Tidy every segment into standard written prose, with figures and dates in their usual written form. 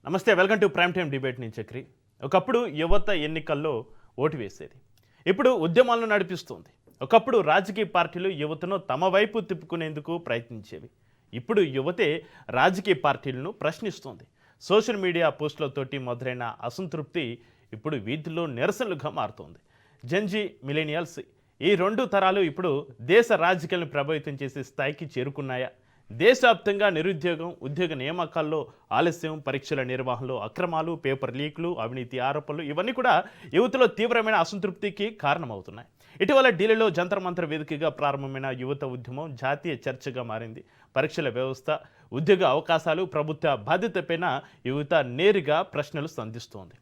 నమస్తే, welcome to prime time debate. నేను చక్రి. ఒకప్పుడు యువత ఎన్నికల్లో ఓటు వేసేది, ఇప్పుడు ఉద్యమాలను నడిపిస్తుంది. ఒకప్పుడు రాజకీయ పార్టీలు యువతను తమ వైపు తిప్పుకునేందుకు ప్రయత్నించేవి, ఇప్పుడు యువతే రాజకీయ పార్టీలను ప్రశ్నిస్తుంది. సోషల్ మీడియా పోస్టులతోటి మొదలైన అసంతృప్తి ఇప్పుడు వీధుల్లో నిరసనలుగా మారుతోంది. జెన్జీ మిలీనియల్స్ ఈ రెండు తరాలు ఇప్పుడు దేశ రాజకీయాలను ప్రభావితం చేసే స్థాయికి చేరుకున్నాయా? దేశవ్యాప్తంగా నిరుద్యోగం, ఉద్యోగ నియామకాల్లో ఆలస్యం, పరీక్షల నిర్వహణలో అక్రమాలు, పేపర్ లీక్లు, అవినీతి ఆరోపణలు ఇవన్నీ కూడా యువతలో తీవ్రమైన అసంతృప్తికి కారణమవుతున్నాయి. ఇటీవల ఢిల్లీలో జంతర్ మంతర్ వేదికగా ప్రారంభమైన యువత ఉద్యమం జాతీయ చర్చగా మారింది. పరీక్షల వ్యవస్థ, ఉద్యోగ అవకాశాలు, ప్రభుత్వ బాధ్యతపైన యువత నేరుగా ప్రశ్నలు సంధిస్తోంది.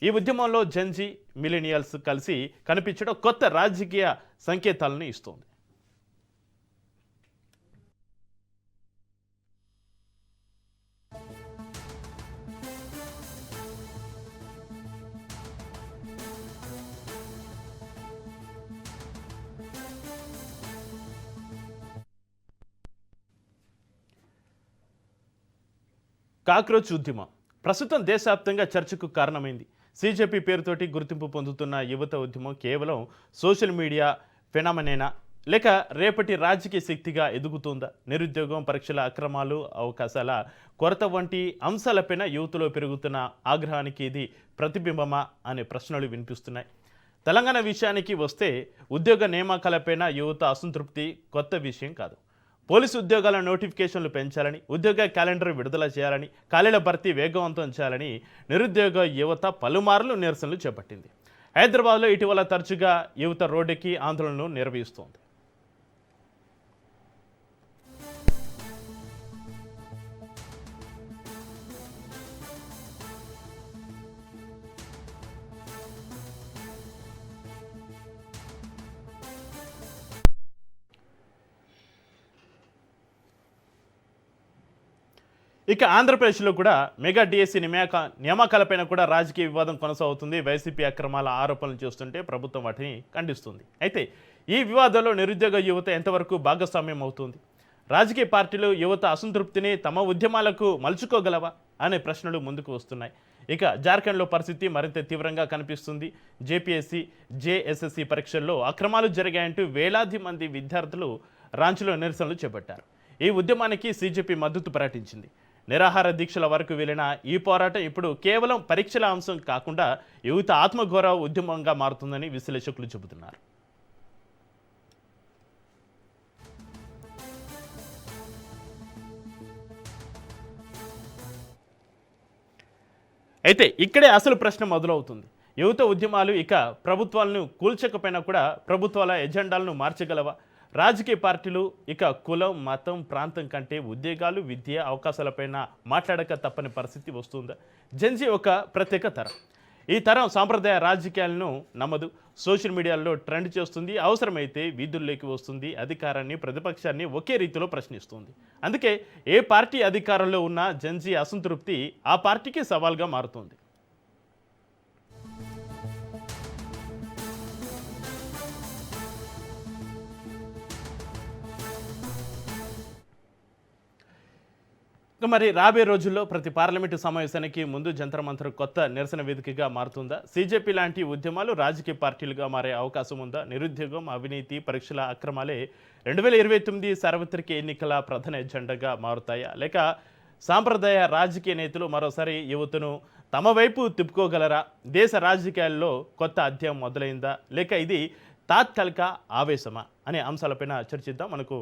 ఈ ఉద్యమంలో జెన్జీ మిలీనియల్స్ కలిసి కనిపించడం కొత్త రాజకీయ సంకేతాలను ఇస్తోంది. కాక్రోచ్ ఉద్యమం ప్రస్తుతం దేశవ్యాప్తంగా చర్చకు కారణమైంది. సీజేపీ పేరుతోటి గుర్తింపు పొందుతున్న యువత ఉద్యమం కేవలం సోషల్ మీడియా ఫెనామినేనా, లేక రేపటి రాజకీయ శక్తిగా ఎదుగుతుందా? నిరుద్యోగం, పరీక్షల అక్రమాలు, అవకాశాల కొరత వంటి అంశాలపైన యువతలో పెరుగుతున్న ఆగ్రహానికి ఇది ప్రతిబింబమా అనే ప్రశ్నలు వినిపిస్తున్నాయి. తెలంగాణ విషయానికి వస్తే ఉద్యోగ నియామకాలపైన యువత అసంతృప్తి కొత్త విషయం కాదు. పోలీసు ఉద్యోగాల నోటిఫికేషన్లు పెంచాలని, ఉద్యోగ క్యాలెండర్ విడుదల చేయాలని, ఖాళీల భర్తీ వేగవంతం చేయాలని నిరుద్యోగ యువత పలుమార్లు నిరసనలు చేపట్టింది. హైదరాబాద్లో ఇటీవల తరచుగా యువత రోడ్డెక్కి ఆందోళనలు నిర్వహిస్తోంది. ఇక ఆంధ్రప్రదేశ్లో కూడా మెగా డిఎస్సి నియామకాలపైన కూడా రాజకీయ వివాదం కొనసాగుతుంది. వైసీపీ అక్రమాల ఆరోపణలు చేస్తుంటే ప్రభుత్వం వాటిని ఖండిస్తుంది. అయితే ఈ వివాదంలో నిరుద్యోగ యువత ఎంతవరకు భాగస్వామ్యం అవుతుంది? రాజకీయ పార్టీలు యువత అసంతృప్తిని తమ ఉద్యమాలకు మలుచుకోగలవా అనే ప్రశ్నలు ముందుకు వస్తున్నాయి. ఇక జార్ఖండ్లో పరిస్థితి మరింత తీవ్రంగా కనిపిస్తుంది. జేపీఎస్సీ, జేఎస్ఎస్సీ పరీక్షల్లో అక్రమాలు జరిగాయంటూ వేలాది మంది విద్యార్థులు రాంచీలో నిరసనలు చేపట్టారు. ఈ ఉద్యమానికి సీజేపీ మద్దతు ప్రకటించింది. నిరాహార దీక్షల వరకు వెళ్ళిన ఈ పోరాటం ఇప్పుడు కేవలం పరీక్షల అంశం కాకుండా యువత ఆత్మగౌరవ ఉద్యమంగా మారుతుందని విశ్లేషకులు చెబుతున్నారు. అయితే ఇక్కడే అసలు ప్రశ్న మొదలవుతుంది. యువత ఉద్యమాలు ఇక ప్రభుత్వాలను కూల్చకపోయినా కూడా ప్రభుత్వాల ఎజెండాలను మార్చగలవా? రాజకీయ పార్టీలు ఇక కులం, మతం, ప్రాంతం కంటే ఉద్యోగాలు, విద్య అవకాశాలపైన మాట్లాడక తప్పని పరిస్థితి వస్తుందా? జెన్జీ ఒక ప్రత్యేక తరం. ఈ తరం సాంప్రదాయ రాజకీయాలను నమ్మదు. సోషల్ మీడియాలో ట్రెండ్ చేస్తుంది, అవసరమైతే వీధుల్లోకి వస్తుంది, అధికారాన్ని, ప్రతిపక్షాన్ని ఒకే రీతిలో ప్రశ్నిస్తుంది. అందుకే ఏ పార్టీ అధికారంలో ఉన్నా జెన్జీ అసంతృప్తి ఆ పార్టీకి సవాల్గా మారుతుంది. మరి రాబోయే రోజుల్లో ప్రతి పార్లమెంటు సమావేశానికి ముందు జంతర్ మంతర్ కొత్త నిరసన వేదికగా మారుతుందా? సీజేపీ లాంటి ఉద్యమాలు రాజకీయ పార్టీలుగా మారే అవకాశం ఉందా? నిరుద్యోగం, అవినీతి, పరీక్షల అక్రమాలే 2029 సార్వత్రిక ఎన్నికల ప్రధాన ఎజెండాగా మారుతాయా? లేక సాంప్రదాయ రాజకీయ నేతలు మరోసారి యువతను తమ వైపు తిప్పుకోగలరా? దేశ రాజకీయాల్లో కొత్త అధ్యాయం మొదలైందా, లేక ఇది తాత్కాలిక ఆవేశమా అనే అంశాలపైన చర్చిద్దాం. మనకు